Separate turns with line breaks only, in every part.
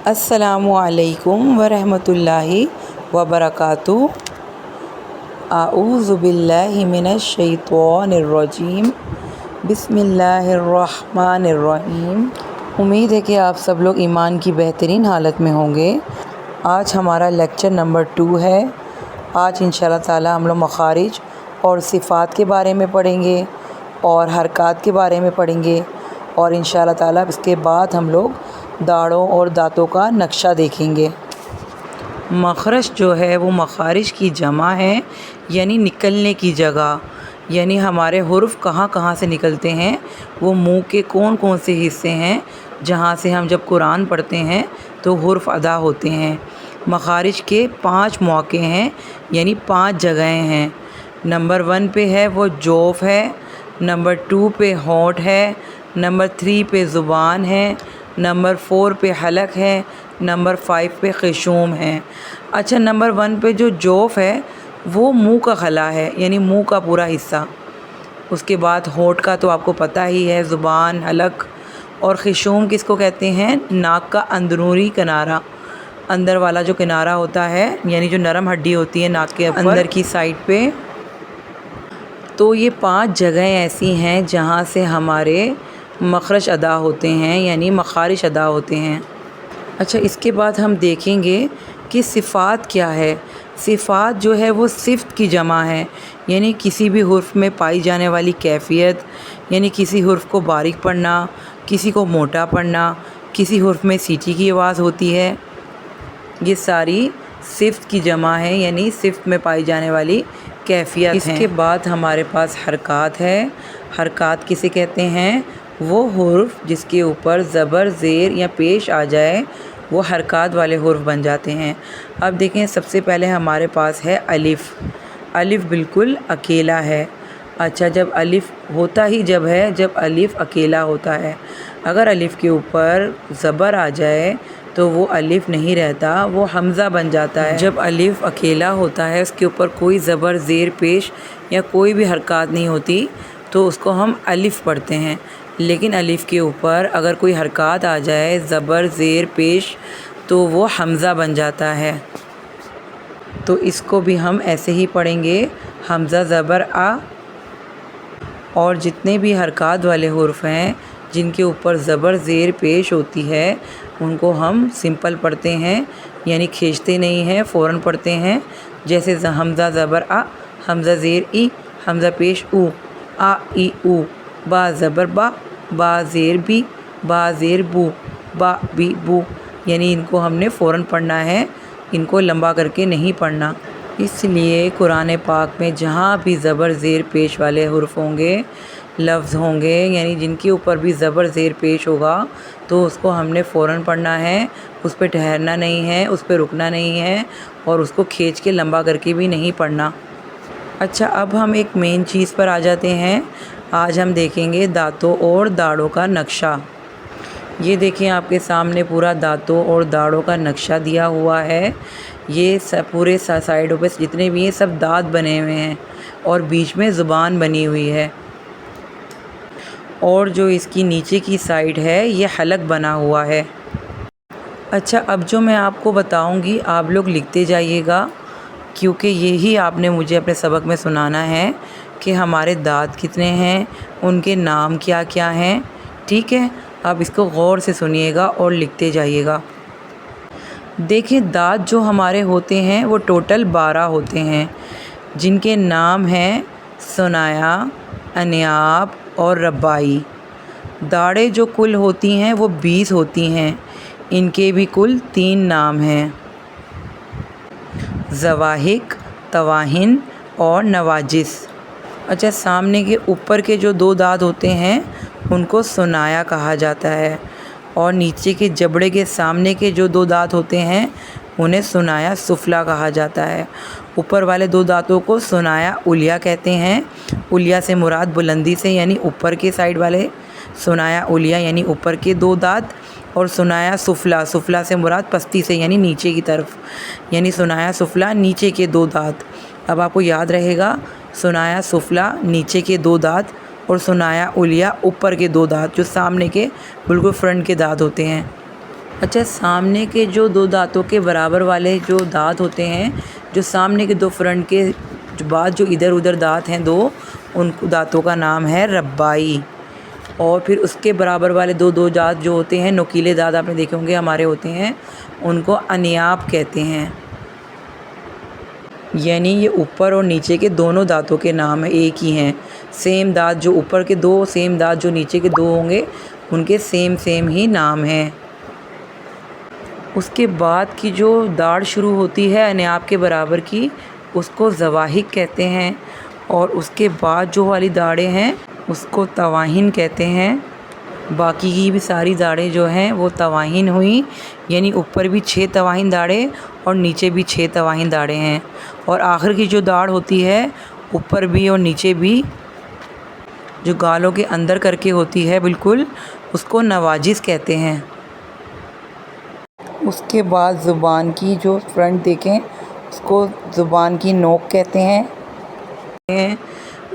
अस्सलामुअलैकुम वरहमतुल्लाहि वबरकातुहू। आऊज़ु बिल्लाहि मिनश शैतानिर रजीम। बिस्मिल्लाहिर्रहमानिर्रहीम। उम्मीद है कि आप सब लोग ईमान की बेहतरीन हालत में होंगे। आज हमारा लेक्चर नंबर 2 है। आज इंशाअल्लाह ताला हम लोग मखारिज और सिफ़ात के बारे में पढ़ेंगे और हरकत के बारे में पढ़ेंगे और इंशाअल्लाह ताला इसके बाद हम लोग दाढ़ों और दांतों का नक्शा देखेंगे। मखरज जो है वो मखारिज की जमा है, यानी निकलने की जगह, यानी हमारे हुर्फ कहाँ कहाँ से निकलते हैं, वो मुंह के कौन कौन से हिस्से हैं जहाँ से हम जब कुरान पढ़ते हैं तो हुर्फ अदा होते हैं। मखारिज के 5 मौके हैं, यानी 5 जगहें हैं। नंबर 1 पे है वो जोफ़ है, नंबर 2 पे होंठ है, नंबर 3 पे ज़ुबान है, नंबर 4 पे हलक है, नंबर 5 पे ख़िशूम है। अच्छा, नंबर 1 पे जो जोफ़ है वो मुंह का खला है, यानी मुंह का पूरा हिस्सा। उसके बाद होंठ का तो आपको पता ही है, ज़ुबान, हलक। और ख़िशूम किसको कहते हैं? नाक का अंदरूनी किनारा, अंदर वाला जो किनारा होता है, यानी जो नरम हड्डी होती है नाक के अंदर की साइड पे। तो ये 5 जगहें ऐसी हैं जहाँ से हमारे मखरज अदा होते हैं, यानी मखारिज अदा होते हैं। अच्छा, इसके बाद हम देखेंगे कि सिफ़ात क्या है। सिफ़ात जो है वो सिफ़्त की जमा है, यानी किसी भी हुर्फ में पाई जाने वाली कैफ़ियत, यानी किसी हुर्फ को बारीक पढ़ना, किसी को मोटा पढ़ना, किसी हुर्फ में सीटी की आवाज़ होती है, ये सारी सिफ़्त की जमा है, यानी सिफ़्त में पाई जाने वाली कैफ़ियत हैं। इसके बाद हमारे पास हरकत है। हरकत किसे कहते हैं? वो हुर्फ जिसके ऊपर ज़बर, ज़ेर या पेश आ जाए वो हरकत वाले हुर्फ बन जाते हैं। अब देखें, सबसे पहले हमारे पास है अलिफ़। अलिफ़ बिल्कुल अकेला है। अच्छा, जब अलिफ़ होता ही जब है जब अलिफ़ अकेला होता है। अगर अलिफ़ के ऊपर ज़बर आ जाए तो वो अलिफ़ नहीं रहता, वो हमज़ा बन जाता है। जब अलिफ़ अकेला होता है, उसके ऊपर कोई ज़बर, ज़ेर, पेश या कोई भी हरकत नहीं होती, तो उसको हम अलिफ़ पढ़ते हैं। लेकिन अलिफ़ के ऊपर अगर कोई हरकत आ जाए, ज़बर, ज़ेर, पेश, तो वो हमज़ा बन जाता है। तो इसको भी हम ऐसे ही पढ़ेंगे, हमज़ा ज़बर आ। और जितने भी हरकत वाले हुर्फ हैं जिनके ऊपर ज़बर, ज़ेर, पेश होती है, उनको हम सिंपल पढ़ते हैं, यानी खींचते नहीं हैं, फ़ौरन पढ़ते हैं। जैसे हमज़ा ज़बर आ, हमज़ा ज़ेर ई, हमज़ा पेश ऊ, आ ई ऊ, बा ज़बर बा, बा ज़ेर बी, बा ज़ेर बू, बा बी बू, यानी इनको हमने फ़ौरन पढ़ना है, इनको लंबा करके नहीं पढ़ना। इसलिए कुरान पाक में जहाँ भी ज़बर, ज़ेर, पेश वाले हुर्फ होंगे, लफ्ज़ होंगे, यानी जिनके ऊपर भी ज़बर, ज़ेर, पेश होगा, तो उसको हमने फ़ौरन पढ़ना है, उस पर ठहरना नहीं है, उस पर रुकना नहीं है और उसको खींच के लंबा करके भी नहीं पढ़ना। अच्छा, अब हम एक मेन चीज़ पर आ जाते हैं। आज हम देखेंगे दांतों और दाढ़ों का नक्शा। ये देखें, आपके सामने पूरा दांतों और दाढ़ों का नक्शा दिया हुआ है। ये पूरे साइडों पे जितने भी हैं सब दांत बने हुए हैं और बीच में ज़ुबान बनी हुई है। और जो इसकी नीचे की साइड है ये हलक बना हुआ है। अच्छा, अब जो मैं आपको बताऊंगी आप लोग लिखते जाइएगा, क्योंकि यही आपने मुझे अपने सबक में सुनाना है कि हमारे दांत कितने हैं, उनके नाम क्या क्या हैं। ठीक है, आप इसको गौर से सुनिएगा और लिखते जाइएगा। देखिए, दांत जो हमारे होते हैं वो टोटल 12 होते हैं, जिनके नाम हैं सुनाया, अनियाब और रब्बाई। दाढ़ें जो कुल होती हैं वो 20 होती हैं, इनके भी कुल 3 नाम हैं, ज़वाहिक, तवाहिन और नवाजिस। अच्छा, सामने के ऊपर के जो 2 दांत होते हैं उनको सुनाया कहा जाता है और नीचे के जबड़े के सामने के जो 2 दांत होते हैं उन्हें सुनाया सुफला कहा जाता है। ऊपर वाले 2 दांतों को सुनाया उलिया कहते हैं। उलिया से मुराद बुलंदी से, यानी ऊपर के साइड वाले सुनाया उलिया, यानी ऊपर के 2 दांत, और सुनाया सुफला, सुफला से मुराद पस्ती से, यानी नीचे की तरफ, यानी सुनाया सुफला नीचे के 2 दांत। अब आपको याद रहेगा, सुनाया सुफला नीचे के 2 दांत और सुनाया उलिया ऊपर के 2 दांत, जो सामने के बिल्कुल फ्रंट के दांत होते हैं। अच्छा, सामने के जो दो दांतों के बराबर वाले जो दांत होते हैं, जो सामने के दो फ्रंट के जो बाद जो इधर उधर दांत हैं दो, उन दांतों का नाम है रब्बाई। और फिर उसके बराबर वाले दो दो दांत जो होते हैं, नुकीले दांत आपने देखे होंगे हमारे होते हैं, उनको अनियाब कहते हैं। यानी ये ऊपर और नीचे के दोनों दांतों के नाम एक ही हैं। सेम दांत जो ऊपर के दो, सेम दांत जो नीचे के दो होंगे, उनके सेम सेम ही नाम हैं। उसके बाद की जो दाढ़ शुरू होती है अनियाब के बराबर की, उसको ज़वाहिक कहते हैं। और उसके बाद जो वाली दाढ़ें हैं उसको तवाहिन कहते हैं। बाकी की भी सारी दाढ़ें जो हैं वो तवाहिन हुई, यानी ऊपर भी 6 तवाहिन दाढ़ें और नीचे भी 6 तवाहिन दाढ़ें हैं। और आखिर की जो दाढ़ होती है ऊपर भी और नीचे भी, जो गालों के अंदर करके होती है बिल्कुल, उसको नवाजिस कहते हैं। उसके बाद ज़ुबान की जो फ्रंट देखें उसको ज़ुबान की नोक कहते हैं।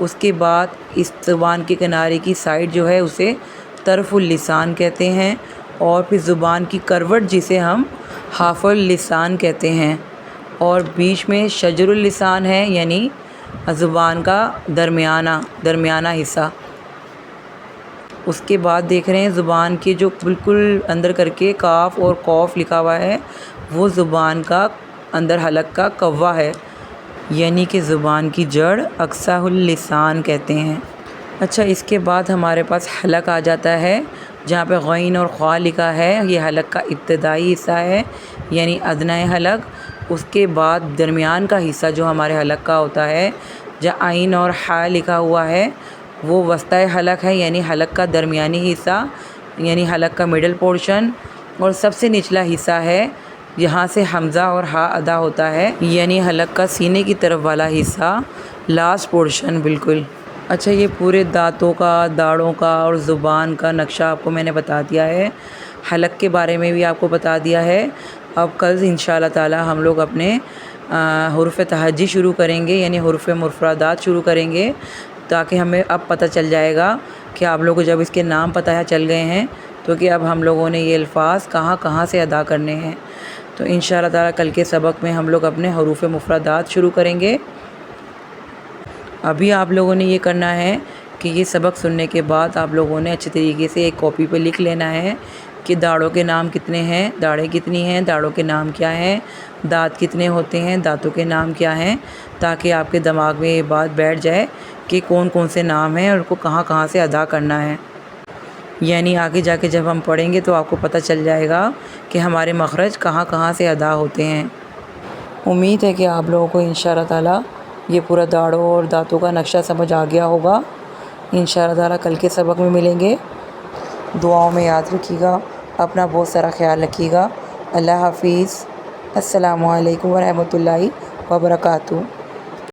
उसके बाद इस ज़ुबान के किनारे की साइड जो है उसे तरफ़ुल लिसान कहते हैं। और फिर ज़ुबान की करवट जिसे हम हाफ़ुल लिसान कहते हैं। और बीच में शजरुल लिसान है, यानी ज़ुबान का दरमियाना हिस्सा। उसके बाद देख रहे हैं ज़ुबान के जो बिल्कुल अंदर करके काफ और कौफ लिखा हुआ है, वो ज़ुबान का अंदर हलक का कव्वा है, यानी कि ज़ुबान की जड़ अक्साहुल लिसान कहते हैं। अच्छा, इसके बाद हमारे पास हलक आ जाता है, जहाँ पे गैन और ख्वा लिखा है, ये हलक का इब्तदाई हिस्सा है, यानी अदनाए हलक। उसके बाद दरमियान का हिस्सा जो हमारे हलक का होता है, जहाँ आइन और हा लिखा हुआ है, वो वस्ताए हलक है, यानी हलक का दरमियानी हिस्सा, यानी हलक का मिडल पोर्शन। और सबसे निचला हिस्सा है यहाँ से हमज़ा और हा अदा होता है, यानी हलक का सीने की तरफ वाला हिस्सा, लास्ट पोर्शन बिल्कुल। अच्छा, ये पूरे दांतों का, दाढ़ों का और ज़ुबान का नक्शा आपको मैंने बता दिया है। हलक के बारे में भी आपको बता दिया है। अब कल इंशाअल्लाह ताला हम लोग अपने हुर्फ़ तहज्जी शुरू करेंगे, यानी हुर्फ़ मुफ़रदात शुरू करेंगे, ताकि हमें अब पता चल जाएगा कि आप लोगों को जब इसके नाम पता है चल गए हैं, तो कि अब हम लोगों ने ये अल्फ़ाज़ कहाँ कहाँ से अदा करने हैं। तो इंशाअल्लाह ताला कल के सबक में हम लोग अपने हुरूफ़ मुफ़रदात शुरू करेंगे। अभी आप लोगों ने ये करना है कि ये सबक सुनने के बाद आप लोगों ने अच्छे तरीके से एक कॉपी पे लिख लेना है कि दाढ़ों के नाम कितने हैं, दाढ़ें कितनी हैं, दाढ़ों के नाम क्या हैं, दांत कितने होते हैं, दांतों के नाम क्या हैं, ताकि आपके दिमाग में ये बात बैठ जाए कि कौन कौन से नाम हैं और उनको कहाँ कहाँ से अदा करना है। यानी आगे जाके जब हम पढ़ेंगे तो आपको पता चल जाएगा कि हमारे मखरज कहाँ कहाँ से अदा होते हैं। उम्मीद है कि आप लोगों को इंशाअल्लाह ताला ये पूरा दाढ़ों और दांतों का नक्शा समझ आ गया होगा। इंशाअल्लाह ताला कल के सबक में मिलेंगे। दुआओं में याद रखिएगा, अपना बहुत सारा ख्याल रखिएगा। अल्लाह हाफ़िज़। अस्सलामु अलैकुम व रहमतुल्लाहि व बरकातुहू।